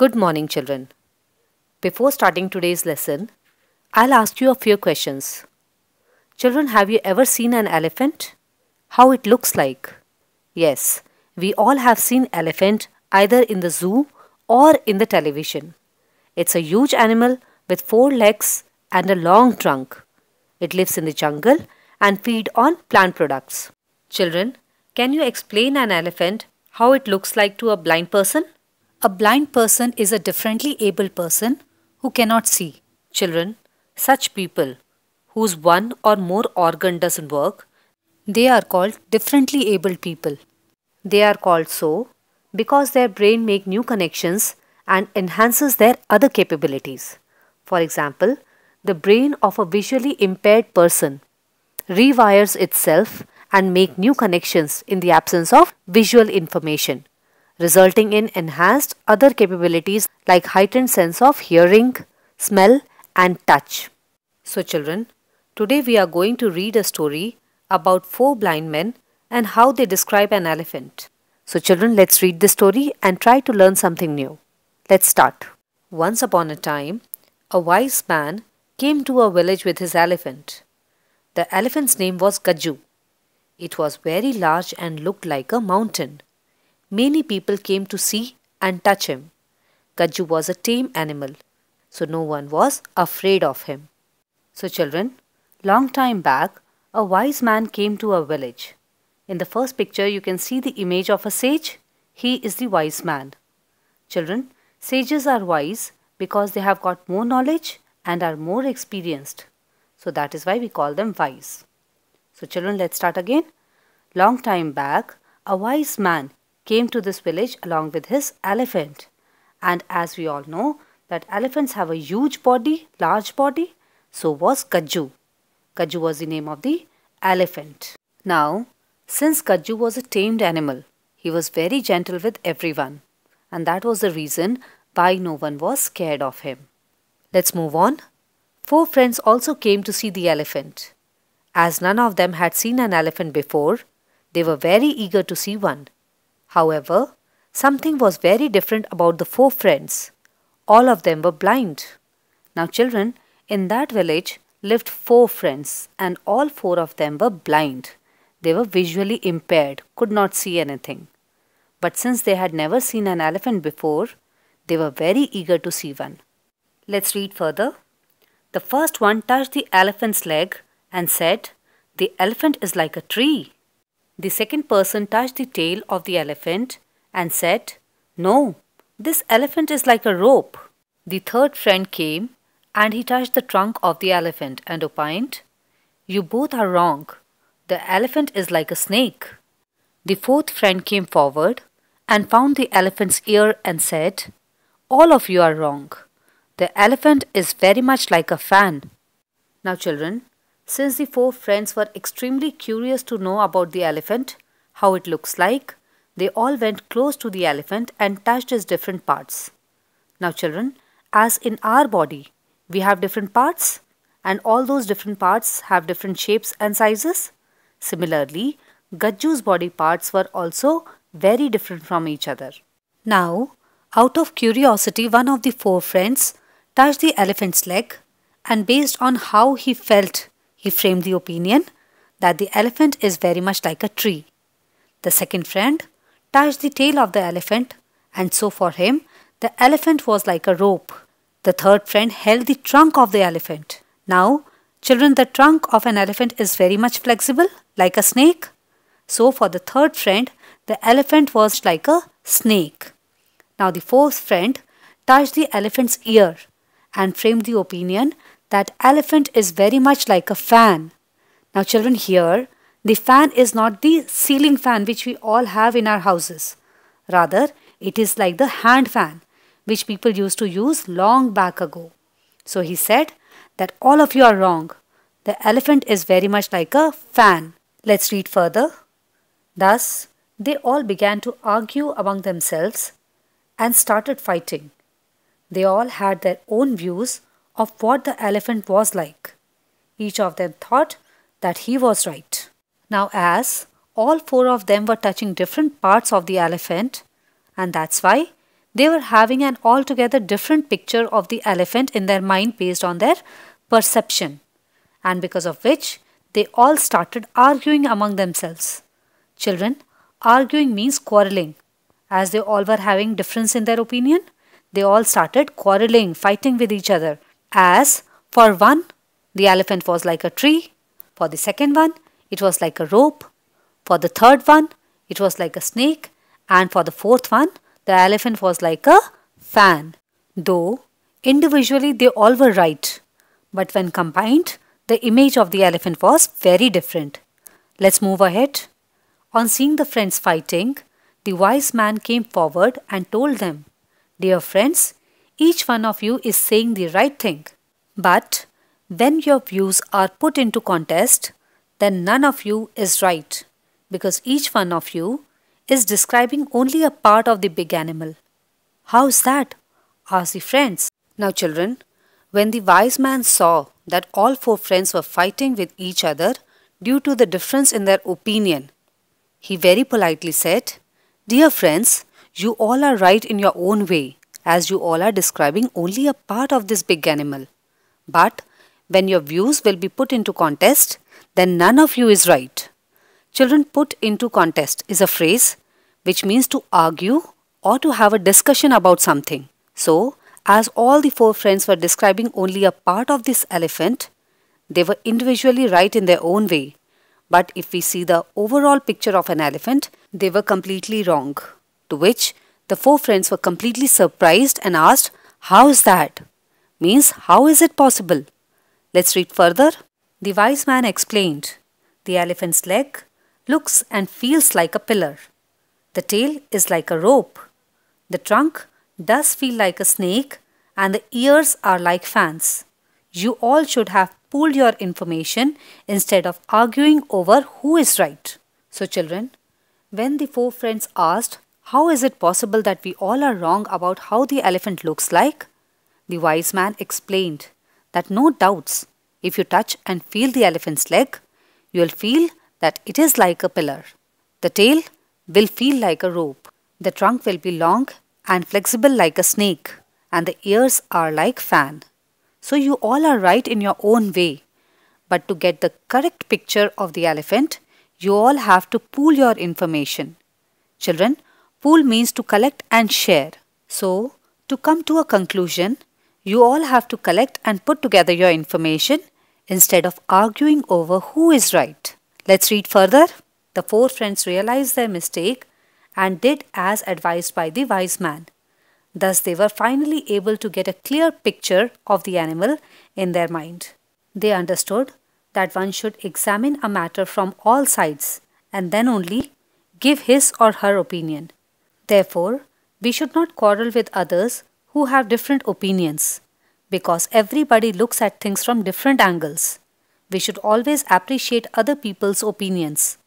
Good morning, children. Before starting today's lesson, I'll ask you a few questions. Children, have you ever seen an elephant? How it looks like? Yes, we all have seen elephant either in the zoo or in the television. It's a huge animal with 4 legs and a long trunk. It lives in the jungle and feed on plant products. Children, can you explain an elephant how it looks like to a blind person? A blind person is a differently abled person who cannot see. Children, such people whose one or more organ doesn't work, They are called differently abled people. they are called so because their brain make new connections and enhances their other capabilities. For example, the brain of a visually impaired person rewires itself and make new connections in the absence of visual information, resulting in enhanced other capabilities like heightened sense of hearing, smell and touch. So children, today we are going to read a story about 4 blind men and how they describe an elephant. So children, let's read this story and try to learn something new. Let's start. Once upon a time, a wise man came to a village with his elephant. The elephant's name was Gajju. It was very large and looked like a mountain. Many people came to see and touch him. Gajju was a tame animal, so no one was afraid of him. So children, long time back, a wise man came to a village. In the first picture, you can see the image of a sage. He is the wise man. Children, sages are wise because they have got more knowledge and are more experienced. So that is why we call them wise. So children, let's start again. Long time back, a wise man came to this village along with his elephant. And as we all know, that elephants have a huge body, large body. So was Gajju. Gajju was the name of the elephant. Now, since Gajju was a tamed animal, he was very gentle with everyone. And that was the reason why no one was scared of him. Let's move on. 4 friends also came to see the elephant. As none of them had seen an elephant before, they were very eager to see one. However, something was very different about the 4 friends. All of them were blind. Now children, in that village lived 4 friends and all 4 of them were blind. They were visually impaired, could not see anything. But since they had never seen an elephant before, they were very eager to see one. Let's read further. The first one touched the elephant's leg and said, "The elephant is like a tree." The second person touched the tail of the elephant and said, "No, this elephant is like a rope." The third friend came and he touched the trunk of the elephant and opined, "You both are wrong. The elephant is like a snake." The fourth friend came forward and found the elephant's ear and said, "All of you are wrong. The elephant is very much like a fan." Now children, since the 4 friends were extremely curious to know about the elephant, how it looks like, they all went close to the elephant and touched its different parts. Now children, as in our body, we have different parts and all those different parts have different shapes and sizes. Similarly, Gajju's body parts were also very different from each other. Now, out of curiosity, one of the 4 friends touched the elephant's leg and based on how he felt, he framed the opinion that the elephant is very much like a tree. The second friend touched the tail of the elephant and so for him, the elephant was like a rope. The third friend held the trunk of the elephant. Now, children, the trunk of an elephant is very much flexible, like a snake. So for the third friend, the elephant was like a snake. Now the fourth friend touched the elephant's ear and framed the opinion that elephant is very much like a fan. Now children, here, the fan is not the ceiling fan which we all have in our houses. Rather, it is like the hand fan which people used to use long back ago. So he said that all of you are wrong. The elephant is very much like a fan. Let's read further. Thus, they all began to argue among themselves and started fighting. They all had their own views of what the elephant was like. Each of them thought that he was right. Now as all 4 of them were touching different parts of the elephant, and that's why They were having an altogether different picture of the elephant in their mind based on their perception, and because of which they all started arguing among themselves. Children, arguing means quarreling. As they all were having difference in their opinion, they all started quarreling, fighting with each other. As for one, the elephant was like a tree. For the second one, it was like a rope. For the third one, it was like a snake. And for the fourth one, the elephant was like a fan. Though individually they all were right, but when combined, the image of the elephant was very different. Let's move ahead. On seeing the friends fighting, the wise man came forward and told them, "Dear friends, each one of you is saying the right thing. But when your views are put into contest, then none of you is right, because each one of you is describing only a part of the big animal." "How's that?" asked the friends. Now, children, when the wise man saw that all four friends were fighting with each other due to the difference in their opinion, he very politely said, "Dear friends, you all are right in your own way, as you all are describing only a part of this big animal. But when your views will be put into contest, then none of you is right." Children, put into contest is a phrase which means to argue or to have a discussion about something. So, as all the four friends were describing only a part of this elephant, they were individually right in their own way. But if we see the overall picture of an elephant, they were completely wrong. To which the four friends were completely surprised and asked, "How is that?" Means, how is it possible? Let's read further. The wise man explained, "The elephant's leg looks and feels like a pillar. The tail is like a rope. The trunk does feel like a snake, and the ears are like fans. You all should have pooled your information instead of arguing over who is right." So, children, when the four friends asked, "How is it possible that we all are wrong about how the elephant looks like?" the wise man explained that no doubts, if you touch and feel the elephant's leg, you will feel that it is like a pillar. The tail will feel like a rope. The trunk will be long and flexible like a snake, and the ears are like fan. So you all are right in your own way. But to get the correct picture of the elephant, you all have to pool your information. Children, pool means to collect and share. So, to come to a conclusion, you all have to collect and put together your information instead of arguing over who is right. Let's read further. The four friends realized their mistake and did as advised by the wise man. Thus, they were finally able to get a clear picture of the animal in their mind. They understood that one should examine a matter from all sides and then only give his or her opinion. Therefore, we should not quarrel with others who have different opinions, because everybody looks at things from different angles. We should always appreciate other people's opinions.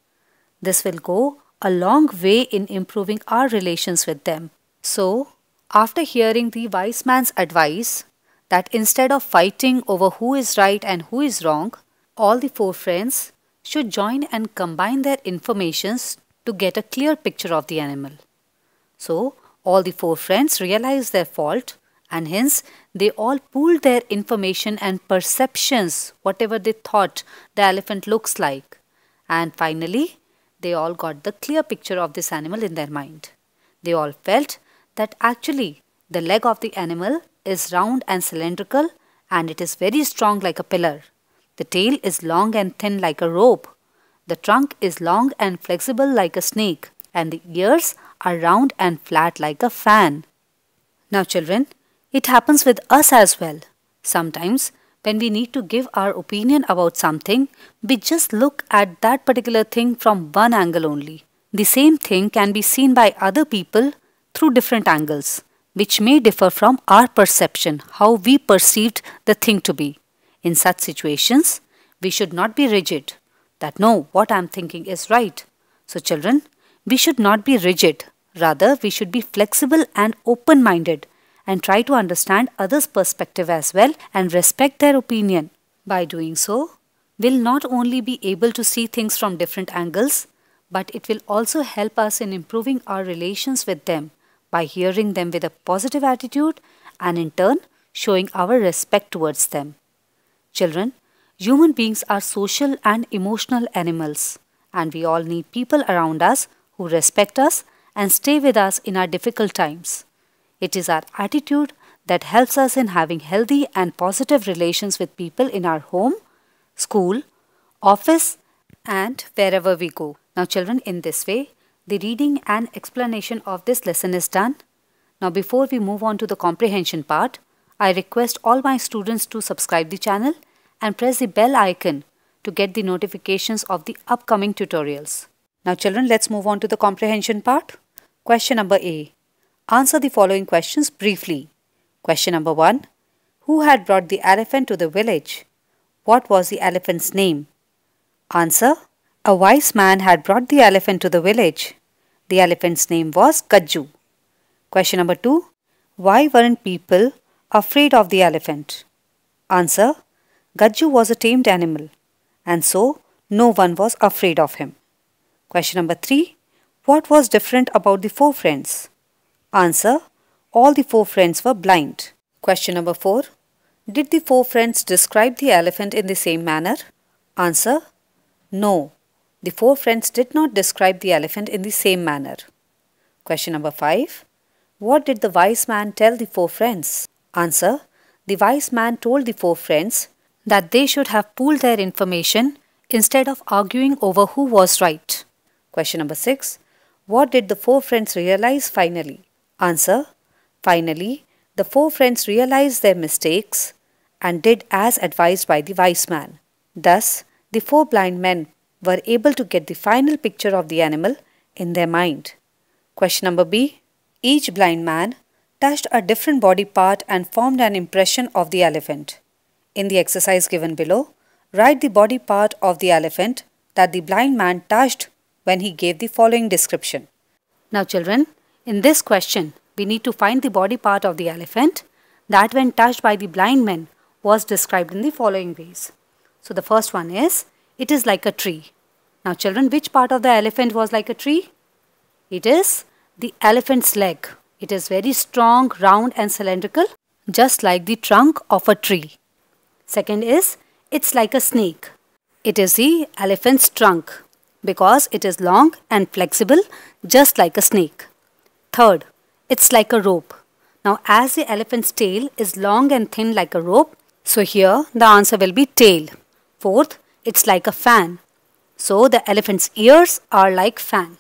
This will go a long way in improving our relations with them. So, after hearing the wise man's advice that instead of fighting over who is right and who is wrong, all the four friends should join and combine their informations to get a clear picture of the animal. So, all the four friends realized their fault, and hence they all pooled their information and perceptions, whatever they thought the elephant looks like. And finally, they all got the clear picture of this animal in their mind. They all felt that actually the leg of the animal is round and cylindrical, and it is very strong like a pillar. The tail is long and thin like a rope. The trunk is long and flexible like a snake, and the ears are round and flat like a fan. Now, children, it happens with us as well. Sometimes, when we need to give our opinion about something, we just look at that particular thing from one angle only. The same thing can be seen by other people through different angles, which may differ from our perception, how we perceived the thing to be. In such situations, we should not be rigid, that no, what I am thinking is right. So, children, we should not be rigid. Rather, we should be flexible and open-minded and try to understand others' perspective as well and respect their opinion. By doing so, we'll not only be able to see things from different angles, but it will also help us in improving our relations with them by hearing them with a positive attitude and in turn showing our respect towards them. Children, human beings are social and emotional animals, and we all need people around us who respect us and stay with us in our difficult times. It is our attitude that helps us in having healthy and positive relations with people in our home, school, office, and wherever we go. Now, children, in this way, the reading and explanation of this lesson is done. Now, before we move on to the comprehension part, I request all my students to subscribe the channel and press the bell icon to get the notifications of the upcoming tutorials. Now, children, let's move on to the comprehension part. Question number A. Answer the following questions briefly. Question number 1. Who had brought the elephant to the village? What was the elephant's name? Answer. A wise man had brought the elephant to the village. The elephant's name was Kajju. Question number 2. Why weren't people afraid of the elephant? Answer. Gajju was a tamed animal, and so no one was afraid of him. Question number 3. What was different about the 4 friends? Answer. All the 4 friends were blind. Question number 4. Did the 4 friends describe the elephant in the same manner? Answer. No. The 4 friends did not describe the elephant in the same manner. Question number 5. What did the wise man tell the 4 friends? Answer. The wise man told the 4 friends that they should have pooled their information instead of arguing over who was right. Question number 6. What did the 4 friends realize finally? Answer. Finally, the 4 friends realized their mistakes and did as advised by the wise man. Thus, the 4 blind men were able to get the final picture of the animal in their mind. Question number B. Each blind man touched a different body part and formed an impression of the elephant. In the exercise given below, write the body part of the elephant that the blind man touched when he gave the following description. Now, children, in this question, we need to find the body part of the elephant that when touched by the blind man was described in the following ways. So, the first one is, it is like a tree. Now, children, which part of the elephant was like a tree? It is the elephant's leg. It is very strong, round and cylindrical, just like the trunk of a tree. Second is, it's like a snake. It is the elephant's trunk because it is long and flexible, just like a snake. Third, it's like a rope. Now, as the elephant's tail is long and thin like a rope, so here the answer will be tail. Fourth, it's like a fan. So, the elephant's ears are like fan.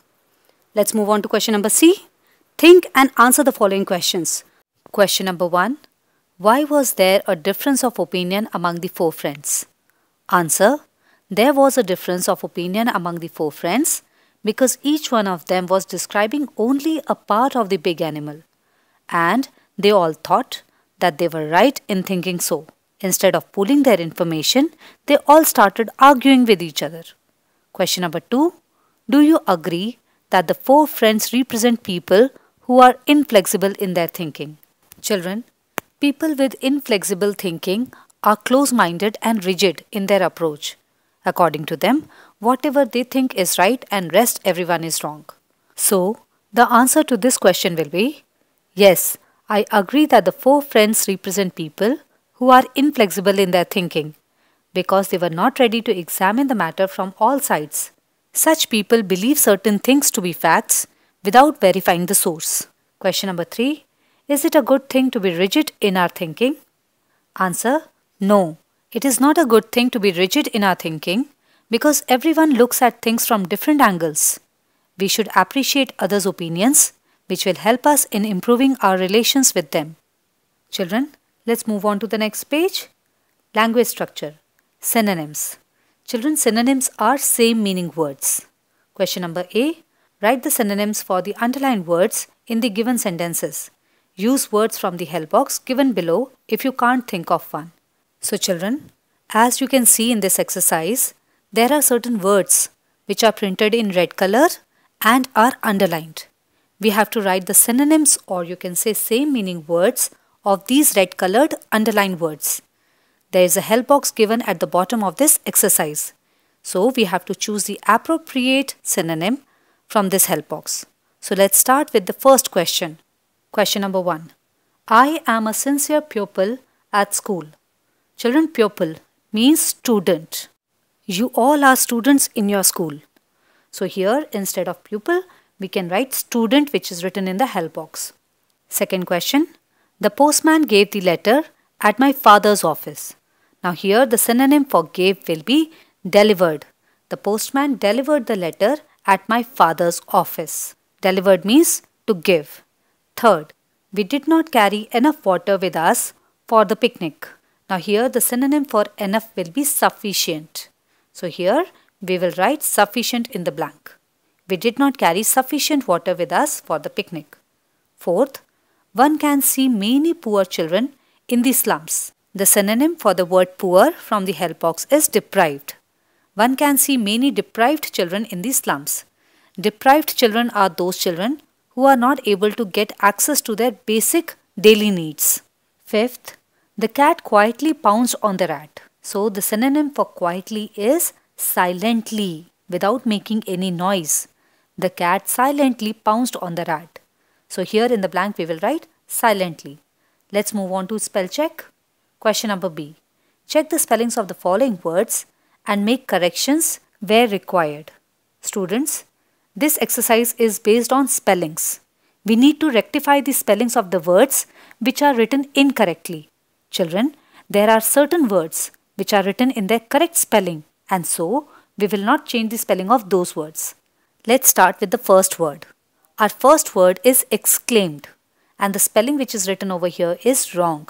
Let's move on to question number C. Think and answer the following questions. Question number 1. Why was there a difference of opinion among the 4 friends? Answer. There was a difference of opinion among the 4 friends because each one of them was describing only a part of the big animal, and they all thought that they were right in thinking so. Instead of pooling their information, they all started arguing with each other. Question number 2. Do you agree that the 4 friends represent people who are inflexible in their thinking? Children, people with inflexible thinking are close-minded and rigid in their approach. According to them, whatever they think is right and rest everyone is wrong. So, the answer to this question will be, yes, I agree that the 4 friends represent people who are inflexible in their thinking because they were not ready to examine the matter from all sides. Such people believe certain things to be facts without verifying the source. Question number 3. Is it a good thing to be rigid in our thinking? Answer. No, it is not a good thing to be rigid in our thinking because everyone looks at things from different angles. We should appreciate others' opinions, which will help us in improving our relations with them. Children, let's move on to the next page. Language structure. Synonyms. Children, synonyms are same meaning words. Question number A. Write the synonyms for the underlined words in the given sentences. Use words from the help box given below if you can't think of one. So children, as you can see in this exercise, there are certain words which are printed in red color and are underlined. We have to write the synonyms, or you can say same meaning words of these red colored underlined words. There is a help box given at the bottom of this exercise. So we have to choose the appropriate synonym from this help box. So let's start with the first question. Question number 1. I am a sincere pupil at school. Children, pupil means student. You all are students in your school. So here, instead of pupil, we can write student, which is written in the help box. Second question. The postman gave the letter at my father's office. Now here the synonym for gave will be delivered. The postman delivered the letter at my father's office. Delivered means to give. Third, we did not carry enough water with us for the picnic. Now here the synonym for enough will be sufficient. So here we will write sufficient in the blank. We did not carry sufficient water with us for the picnic. Fourth, one can see many poor children in the slums. The synonym for the word poor from the help box is deprived. One can see many deprived children in the slums. Deprived children are those children who are not able to get access to their basic daily needs. Fifth, the cat quietly pounced on the rat. So the synonym for quietly is silently, without making any noise. The cat silently pounced on the rat. So here in the blank we will write silently. Let's move on to spell check. Question number B. Check the spellings of the following words and make corrections where required. Students, this exercise is based on spellings. We need to rectify the spellings of the words which are written incorrectly. Children, there are certain words which are written in their correct spelling, and so we will not change the spelling of those words. Let's start with the first word. Our first word is exclaimed, and the spelling which is written over here is wrong.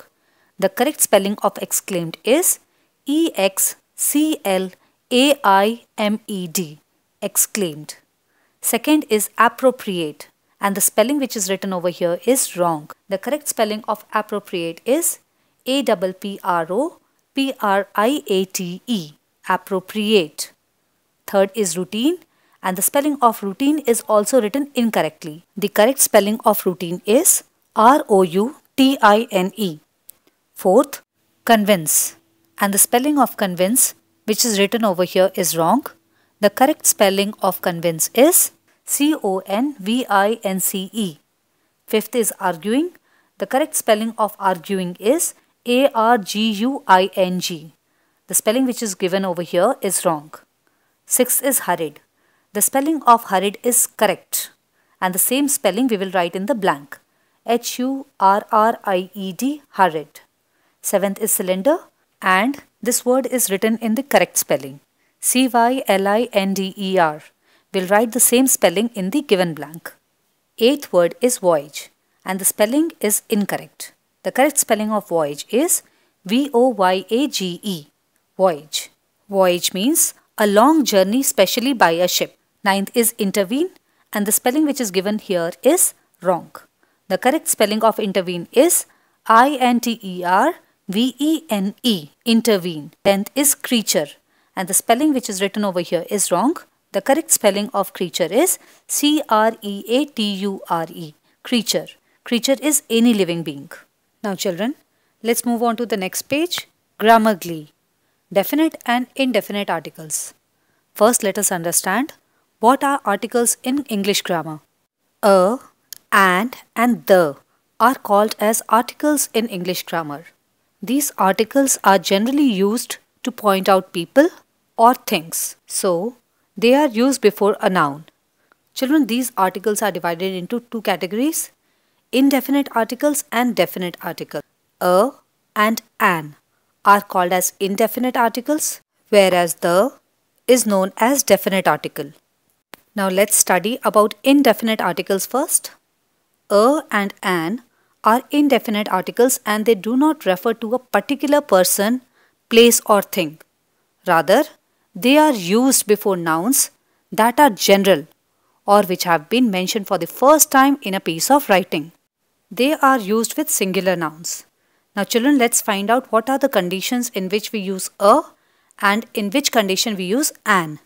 The correct spelling of exclaimed is exclaimed, exclaimed. Second is appropriate, and the spelling which is written over here is wrong. The correct spelling of appropriate is appropriate, appropriate. Third is routine, and the spelling of routine is also written incorrectly. The correct spelling of routine is routine. Fourth, convince, and the spelling of convince which is written over here is wrong. The correct spelling of convince is convince. Fifth is arguing. The correct spelling of arguing is arguing. The spelling which is given over here is wrong. Sixth is hurried. The spelling of hurried is correct, and the same spelling we will write in the blank. HURRIED, hurried. Seventh is cylinder, and this word is written in the correct spelling. CYLINDER. We'll write the same spelling in the given blank. Eighth word is voyage, and the spelling is incorrect. The correct spelling of voyage is VOYAGE, voyage. Voyage means a long journey, especially by a ship. Ninth is intervene, and the spelling which is given here is wrong. The correct spelling of intervene is INTERVENE, intervene. Tenth is creature, and the spelling which is written over here is wrong. The correct spelling of creature is CREATURE, creature. Creature is any living being. Now children, let's move on to the next page, Grammarly, definite and indefinite articles. First, let us understand what are articles in English grammar. A, and the are called as articles in English grammar. These articles are generally used to point out people or things. So, they are used before a noun. Children, these articles are divided into two categories: indefinite articles and definite articles. A and an are called as indefinite articles, whereas the is known as definite article. Now let's study about indefinite articles first. A and an are indefinite articles, and they do not refer to a particular person, place or thing. Rather, they are used before nouns that are general or which have been mentioned for the first time in a piece of writing. They are used with singular nouns. Now children, let's find out what are the conditions in which we use a and in which condition we use an.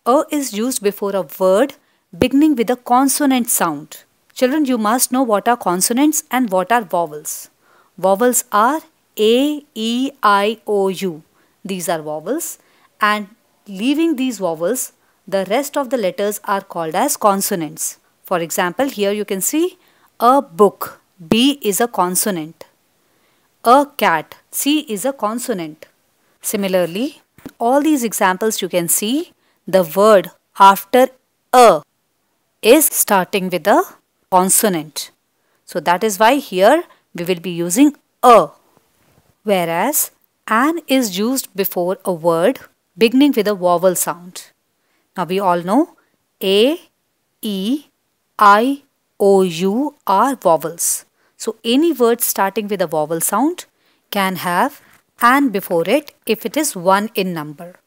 A is used before a word beginning with a consonant sound. Children, you must know what are consonants and what are vowels. Vowels are A, E, I, O, U. These are vowels, and leaving these vowels, the rest of the letters are called as consonants. For example, here you can see a book. B is a consonant. A cat, C is a consonant. Similarly, all these examples you can see the word after a is starting with a consonant. So that is why here we will be using a. Whereas an is used before a word beginning with a vowel sound. Now we all know A, E, I, O, U are vowels. So any word starting with a vowel sound can have an before it if it is 1 in number.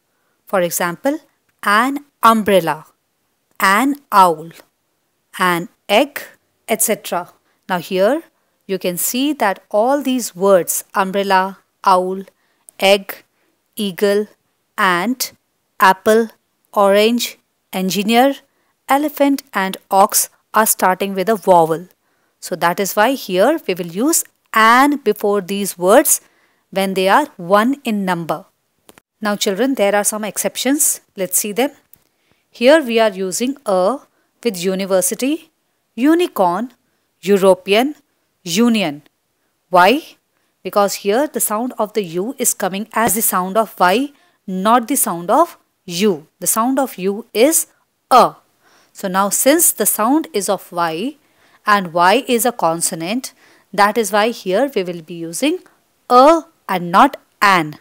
For example, an umbrella, an owl, an egg, etc. Now here you can see that all these words umbrella, owl, egg, eagle, ant, apple, orange, engineer, elephant and ox are starting with a vowel. So that is why here we will use an before these words when they are 1 in number. Now children, there are some exceptions. Let's see them. Here we are using a with university, unicorn, European, union. Why? Because here the sound of the U is coming as the sound of Y, not the sound of U. The sound of U is a. So now since the sound is of Y and Y is a consonant, that is why here we will be using a and not an.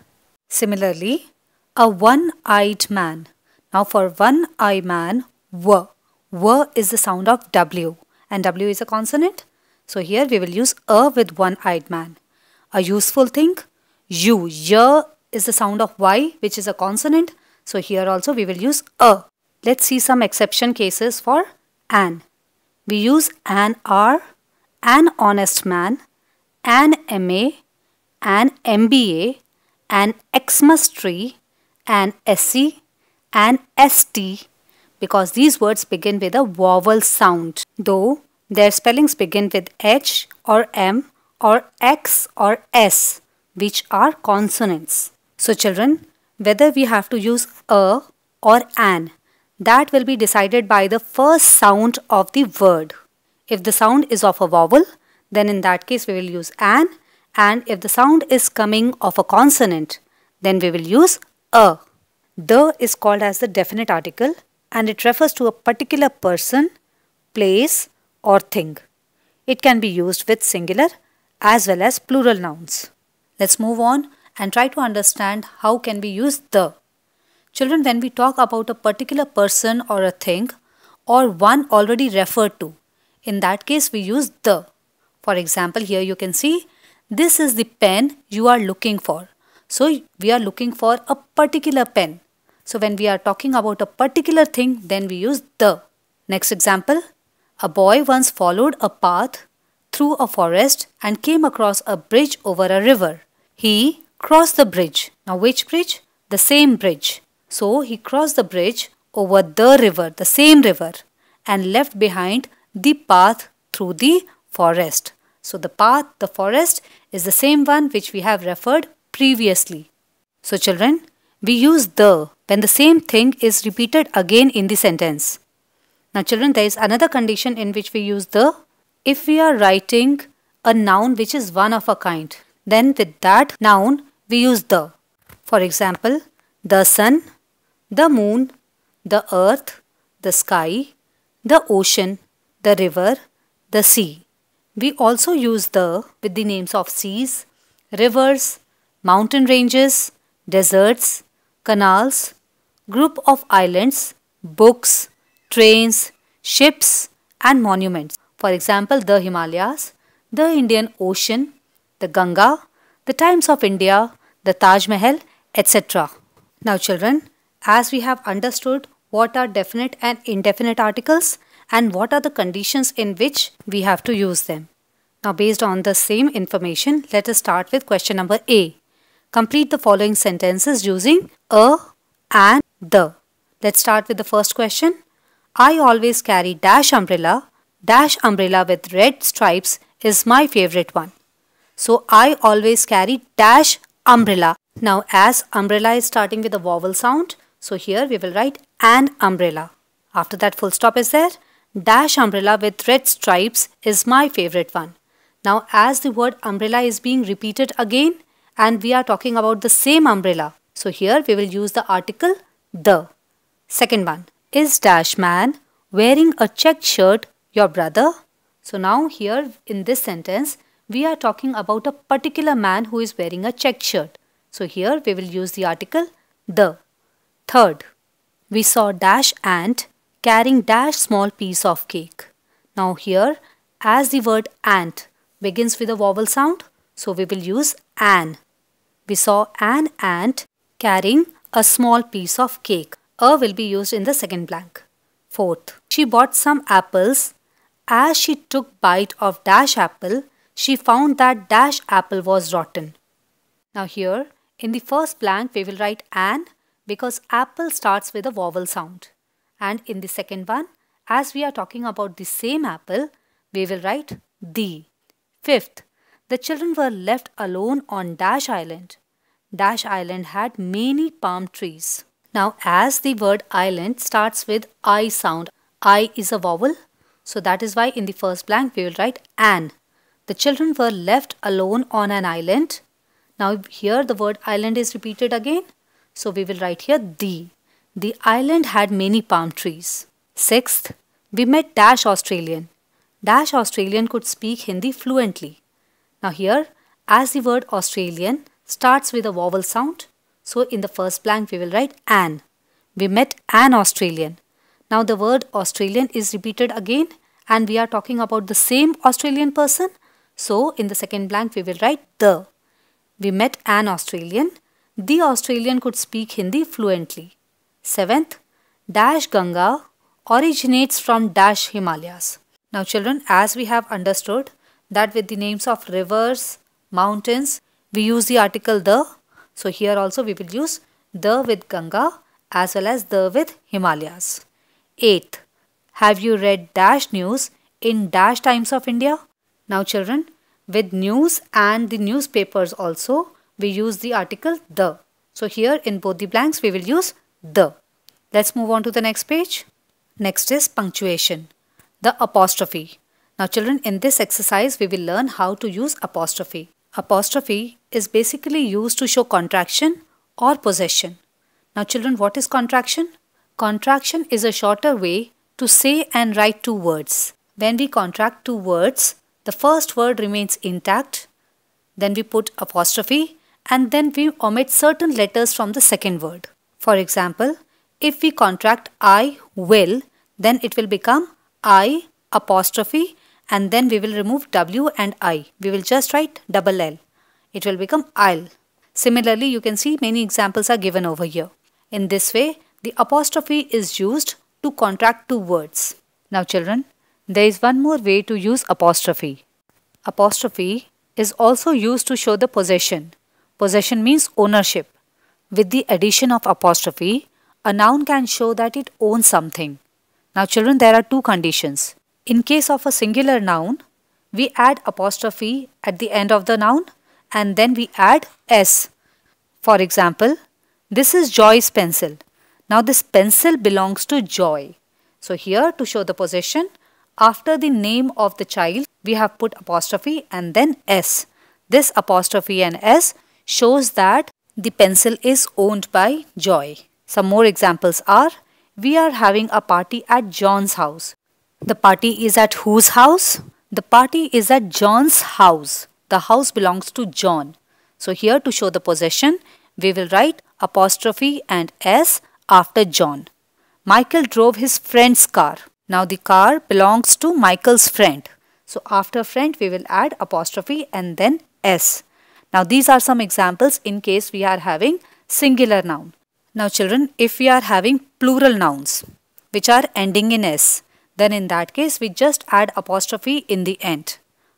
Similarly, a one-eyed man. Now for one-eyed man, W. W is the sound of W and W is a consonant. So here we will use a with one-eyed man. A useful thing, U. Y is the sound of Y which is a consonant. So here also we will use a. Let's see some exception cases for an. We use an R, an honest man, an MA, an MBA, an Xmas tree, an SC, an ST because these words begin with a vowel sound, though their spellings begin with H or M or X or S, which are consonants. So children, whether we have to use a or an, that will be decided by the first sound of the word. If the sound is of a vowel, then in that case we will use an, and if the sound is coming of a consonant, then we will use a. The is called as the definite article and it refers to a particular person, place or thing. It can be used with singular as well as plural nouns. Let's move on and try to understand how can we use the. Children, when we talk about a particular person or a thing or one already referred to, in that case we use the. For example, here you can see this is the pen you are looking for. So we are looking for a particular pen. So when we are talking about a particular thing, then we use the. Next example, a boy once followed a path through a forest and came across a bridge over a river. He crossed the bridge. Now which bridge? The same bridge. So he crossed the bridge over the river, the same river, and left behind the path through the forest. So the path, the forest is the same one which we have referred previously. So children, we use the when the same thing is repeated again in the sentence. Now children, there is another condition in which we use the. If we are writing a noun which is one of a kind, then with that noun we use the. For example, the sun, the moon, the earth, the sky, the ocean, the river, the sea. We also use the with the names of seas, rivers, mountain ranges, deserts, canals, group of islands, books, trains, ships and monuments. For example, the Himalayas, the Indian Ocean, the Ganga, the Times of India, the Taj Mahal, etc. Now children, as we have understood what are definite and indefinite articles and what are the conditions in which we have to use them. Now based on the same information, let us start with question number A. Complete the following sentences using a and the. Let's start with the first question. I always carry dash umbrella with red stripes is my favorite one. So I always carry dash umbrella. Now as umbrella is starting with a vowel sound, so here we will write an umbrella. After that full stop is there. Dash umbrella with red stripes is my favorite one. Now as the word umbrella is being repeated again and we are talking about the same umbrella, so here we will use the article the. Second one, is dash man wearing a checked shirt your brother? So now here in this sentence we are talking about a particular man who is wearing a checked shirt. So here we will use the article the. Third, we saw dash ant carrying dash small piece of cake. Now here as the word ant begins with a vowel sound, so we will use an. We saw an ant carrying a small piece of cake. A will be used in the second blank. Fourth, she bought some apples. As she took bite of dash apple, she found that dash apple was rotten. Now here in the first blank we will write an because apple starts with a vowel sound. And in the second one, as we are talking about the same apple, we will write the. Fifth, the children were left alone on Dash Island. Dash Island had many palm trees. Now as the word island starts with I sound, I is a vowel. So that is why in the first blank we will write an. The children were left alone on an island. Now here the word island is repeated again. So we will write here the. The island had many palm trees. Sixth, we met Dash Australian. Dash Australian could speak Hindi fluently. Now here, as the word Australian starts with a vowel sound, so in the first blank we will write an. We met an Australian. Now the word Australian is repeated again and we are talking about the same Australian person. So in the second blank we will write the. We met an Australian. The Australian could speak Hindi fluently. Seventh, Dash Ganga originates from Dash Himalayas. Now children, as we have understood that with the names of rivers, mountains, we use the article the. So here also we will use the with Ganga as well as the with Himalayas. Eighth, have you read Dash News in Dash Times of India? Now children, with news and the newspapers also, we use the article the. So here in both the blanks we will use the. Let's move on to the next page. Next is punctuation. The apostrophe. Now children, in this exercise we will learn how to use apostrophe. Apostrophe is basically used to show contraction or possession. Now children, what is contraction? Contraction is a shorter way to say and write two words. When we contract two words, the first word remains intact, then we put apostrophe and then we omit certain letters from the second word. For example, if we contract I will, then it will become I apostrophe and then we will remove W and I. We will just write double L. It will become I'll. Similarly, you can see many examples are given over here. In this way, the apostrophe is used to contract two words. Now children, there is one more way to use apostrophe. Apostrophe is also used to show the possession. Possession means ownership. With the addition of apostrophe, a noun can show that it owns something. Now children, there are two conditions. In case of a singular noun, we add apostrophe at the end of the noun and then we add s. For example, this is Joy's pencil. Now this pencil belongs to Joy. So here to show the possession, after the name of the child, we have put apostrophe and then s. This apostrophe and s shows that the pencil is owned by Joy. Some more examples are, we are having a party at John's house. The party is at whose house? The party is at John's house. The house belongs to John. So here to show the possession, we will write apostrophe and s after John. Michael drove his friend's car. Now the car belongs to Michael's friend. So after friend, we will add apostrophe and then s. Now these are some examples in case we are having singular noun. Now children, if we are having plural nouns which are ending in s, then in that case we just add apostrophe in the end.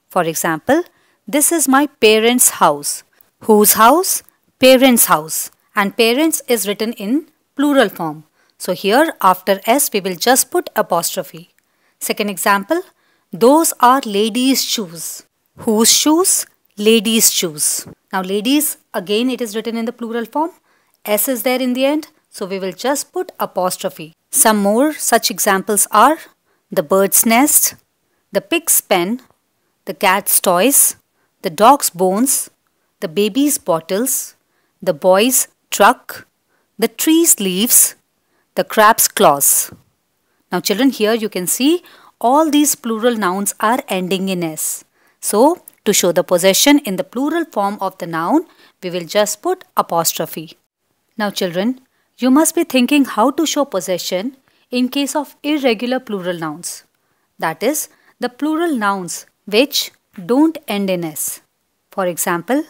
For example, this is my parents' house. Whose house? Parents' house. And parents is written in plural form. So here after s we will just put apostrophe. Second example, those are ladies' shoes. Whose shoes? Ladies' shoes. Now ladies, again it is written in the plural form. S is there in the end, so we will just put apostrophe. Some more such examples are the bird's nest, the pig's pen, the cat's toys, the dog's bones, the baby's bottles, the boy's truck, the tree's leaves, the crab's claws. Now children, here you can see all these plural nouns are ending in S. So to show the possession in the plural form of the noun, we will just put apostrophe. Now children, you must be thinking how to show possession in case of irregular plural nouns. That is, the plural nouns which don't end in S. For example,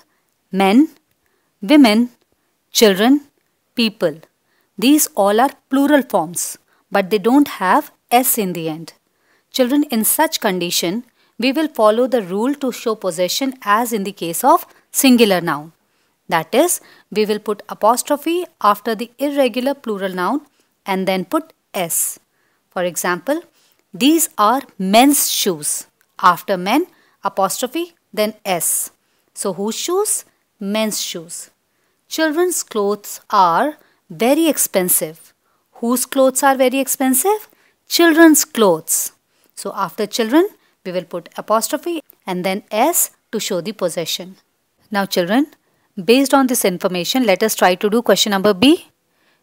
men, women, children, people. These all are plural forms, but they don't have S in the end. Children, in such condition, we will follow the rule to show possession as in the case of singular noun. That is, we will put apostrophe after the irregular plural noun and then put S. For example, these are men's shoes. After men, apostrophe, then S. So whose shoes? Men's shoes. Children's clothes are very expensive. Whose clothes are very expensive? Children's clothes. So after children, we will put apostrophe and then S to show the possession. Now children, based on this information, let us try to do question number B.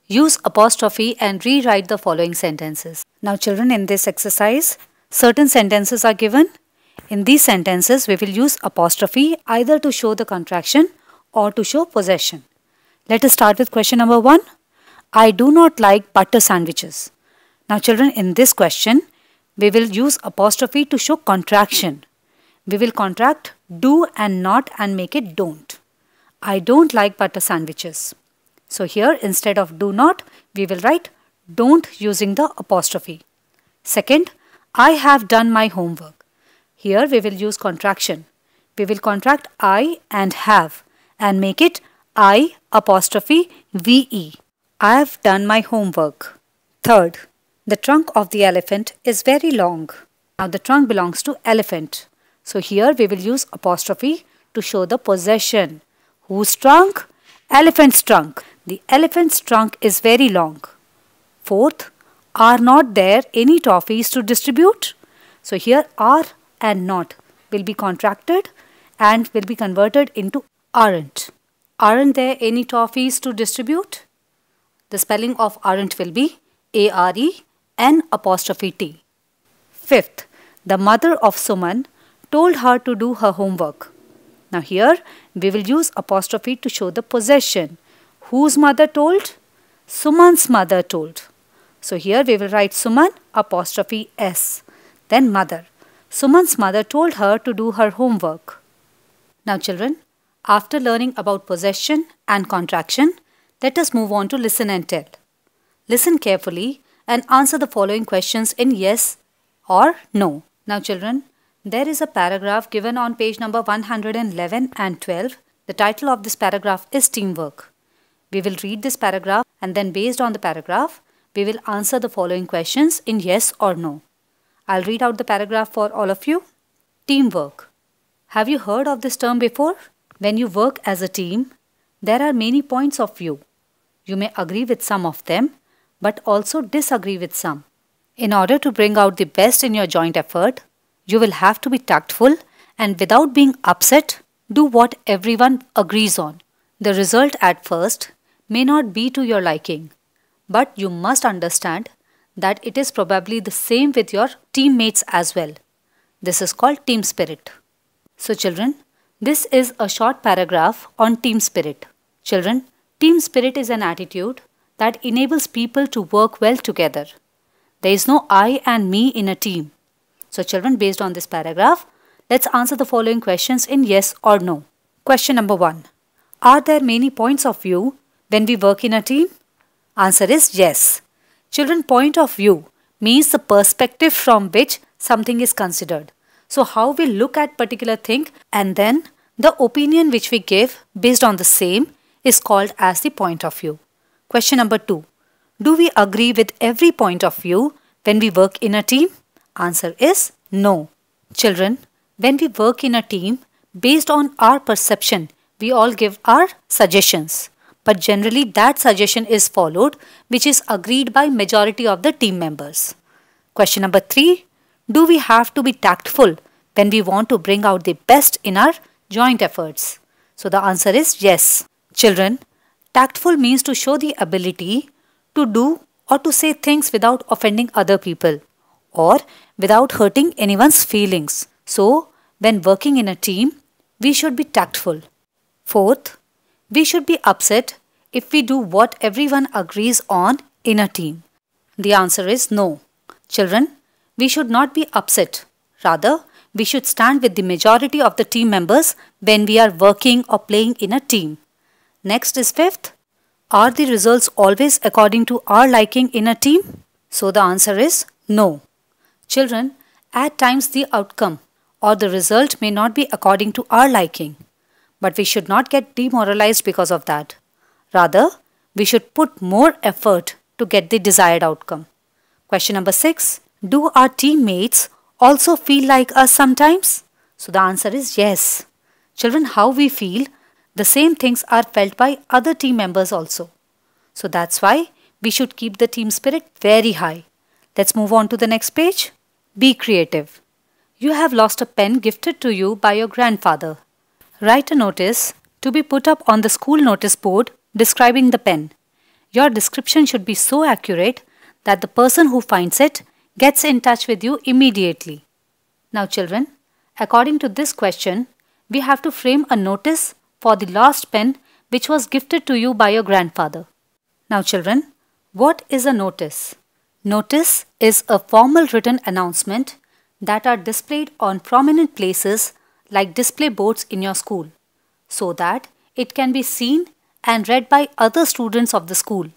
Use apostrophe and rewrite the following sentences. Now children, in this exercise, certain sentences are given. In these sentences, we will use apostrophe either to show the contraction or to show possession. Let us start with question number 1. I do not like butter sandwiches. Now children, in this question, we will use apostrophe to show contraction. We will contract do and not and make it don't. I don't like butter sandwiches. So here, instead of do not, we will write don't using the apostrophe. Second, I have done my homework. Here we will use contraction. We will contract I and have and make it I apostrophe VE. I have done my homework. Third, the trunk of the elephant is very long. Now the trunk belongs to elephant. So here we will use apostrophe to show the possession. Whose trunk? Elephant's trunk. The elephant's trunk is very long. Fourth, are not there any toffees to distribute? So here are and not will be contracted and will be converted into aren't. Aren't there any toffees to distribute? The spelling of aren't will be AREN'T. Fifth, the mother of Suman told her to do her homework. Now here we will use apostrophe to show the possession. Whose mother told? Suman's mother told. So here we will write Suman apostrophe S. Then mother. Suman's mother told her to do her homework. Now children, after learning about possession and contraction, let us move on to listen and tell. Listen carefully and answer the following questions in yes or no. Now children, there is a paragraph given on page number 111 and 12. The title of this paragraph is Teamwork. We will read this paragraph and then based on the paragraph, we will answer the following questions in yes or no. I'll read out the paragraph for all of you. Teamwork. Have you heard of this term before? When you work as a team, there are many points of view. You may agree with some of them, but also disagree with some. In order to bring out the best in your joint effort, you will have to be tactful and without being upset, do what everyone agrees on. The result at first may not be to your liking, but you must understand that it is probably the same with your teammates as well. This is called team spirit. So children, this is a short paragraph on team spirit. Children, team spirit is an attitude that enables people to work well together. There is no I and me in a team. So children, based on this paragraph, let's answer the following questions in yes or no. Question number 1. Are there many points of view when we work in a team? Answer is yes. Children, point of view means the perspective from which something is considered. So how we look at particular thing and then the opinion which we give based on the same is called as the point of view. Question number 2. Do we agree with every point of view when we work in a team? Answer is no. Children, when we work in a team, based on our perception, we all give our suggestions. But generally that suggestion is followed, which is agreed by majority of the team members. Question number 3. Do we have to be tactful when we want to bring out the best in our joint efforts? So the answer is yes. Children, tactful means to show the ability to do or to say things without offending other people or without hurting anyone's feelings. So, when working in a team, we should be tactful. Fourth, we should be upset if we do what everyone agrees on in a team. The answer is no. Children, we should not be upset. Rather, we should stand with the majority of the team members when we are working or playing in a team. Next is fifth. Are the results always according to our liking in a team? So the answer is no. Children, at times the outcome or the result may not be according to our liking, but we should not get demoralized because of that. Rather, we should put more effort to get the desired outcome. Question number 6. Do our teammates also feel like us sometimes? So the answer is yes. Children, how we feel, the same things are felt by other team members also. So that's why we should keep the team spirit very high. Let's move on to the next page. Be creative. You have lost a pen gifted to you by your grandfather. Write a notice to be put up on the school notice board describing the pen. Your description should be so accurate that the person who finds it gets in touch with you immediately. Now children, according to this question, we have to frame a notice for the lost pen which was gifted to you by your grandfather. Now children, what is a notice? Notice is a formal written announcement that are displayed on prominent places like display boards in your school, so that it can be seen and read by other students of the school,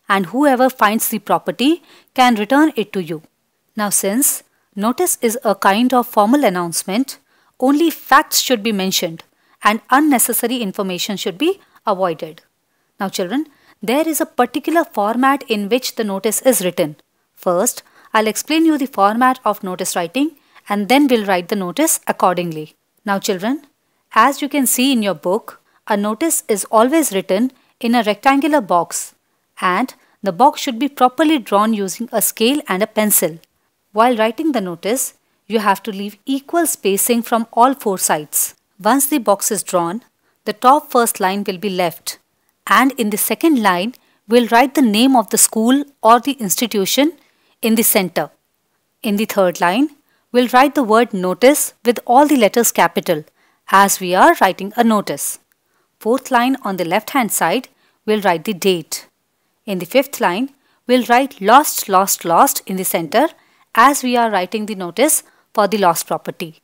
and whoever finds the property can return it to you. Now since notice is a kind of formal announcement, only facts should be mentioned and unnecessary information should be avoided. Now children, there is a particular format in which the notice is written. First, I'll explain you the format of notice writing and then we'll write the notice accordingly. Now children, as you can see in your book, a notice is always written in a rectangular box and the box should be properly drawn using a scale and a pencil. While writing the notice, you have to leave equal spacing from all four sides. Once the box is drawn, the top first line will be left and in the second line, we'll write the name of the school or the institution in the center. In the third line, we'll write the word notice with all the letters capital as we are writing a notice. Fourth line on the left hand side, we'll write the date. In the fifth line, we'll write lost in the center as we are writing the notice for the lost property.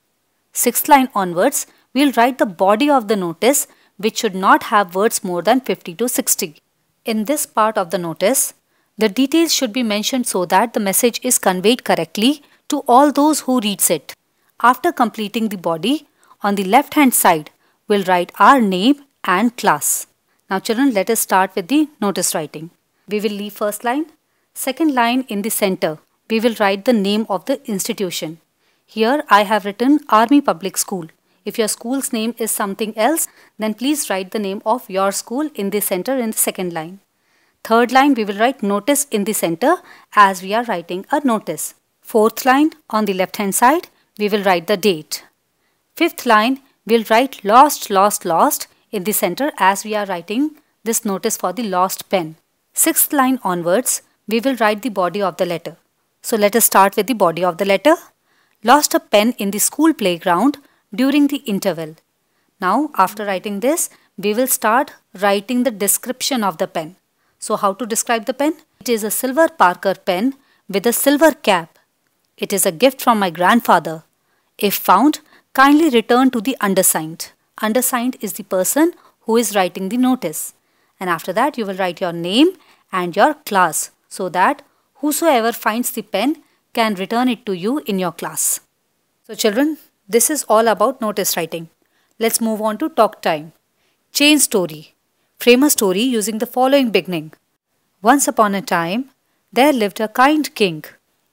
Sixth line onwards, we'll write the body of the notice which should not have words more than 50 to 60. In this part of the notice, the details should be mentioned so that the message is conveyed correctly to all those who reads it. After completing the body, on the left hand side, we'll write our name and class. Now children, let us start with the notice writing. We will leave first line. Second line in the center, we will write the name of the institution. Here I have written Army Public School. If your school's name is something else, then please write the name of your school in the center in the second line. Third line, we will write notice in the center as we are writing a notice. Fourth line, on the left hand side, we will write the date. Fifth line, we'll write lost in the center as we are writing this notice for the lost pen. Sixth line onwards, we will write the body of the letter. So let us start with the body of the letter. Lost a pen in the school playground during the interval. Now after writing this, we will start writing the description of the pen. So how to describe the pen? It is a silver Parker pen with a silver cap. It is a gift from my grandfather. If found, kindly return to the undersigned. Undersigned is the person who is writing the notice. And after that, you will write your name and your class so that whosoever finds the pen can return it to you in your class. So children, this is all about notice writing. Let's move on to talk time. Chain story. Frame a story using the following beginning. Once upon a time, there lived a kind king.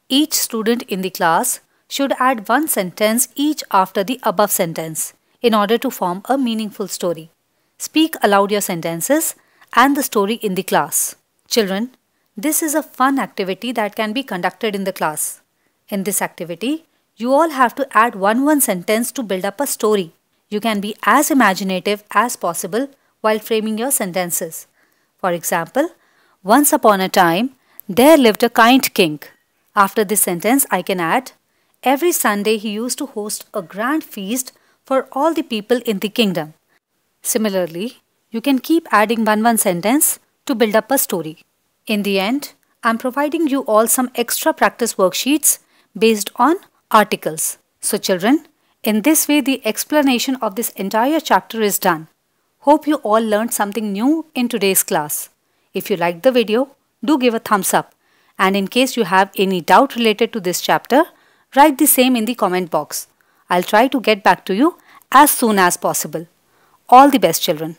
Each student in the class should add one sentence each after the above sentence in order to form a meaningful story. Speak aloud your sentences and the story in the class. Children, this is a fun activity that can be conducted in the class. In this activity, You all have to add one sentence to build up a story. You can be as imaginative as possible while framing your sentences. For example, once upon a time, there lived a kind king. After this sentence, I can add, every Sunday he used to host a grand feast for all the people in the kingdom. Similarly, you can keep adding one sentence to build up a story. In the end, I'm providing you all some extra practice worksheets based on articles. So children, in this way the explanation of this entire chapter is done. Hope you all learned something new in today's class. If you liked the video, do give a thumbs up. And in case you have any doubt related to this chapter, write the same in the comment box. I'll try to get back to you as soon as possible. All the best, children.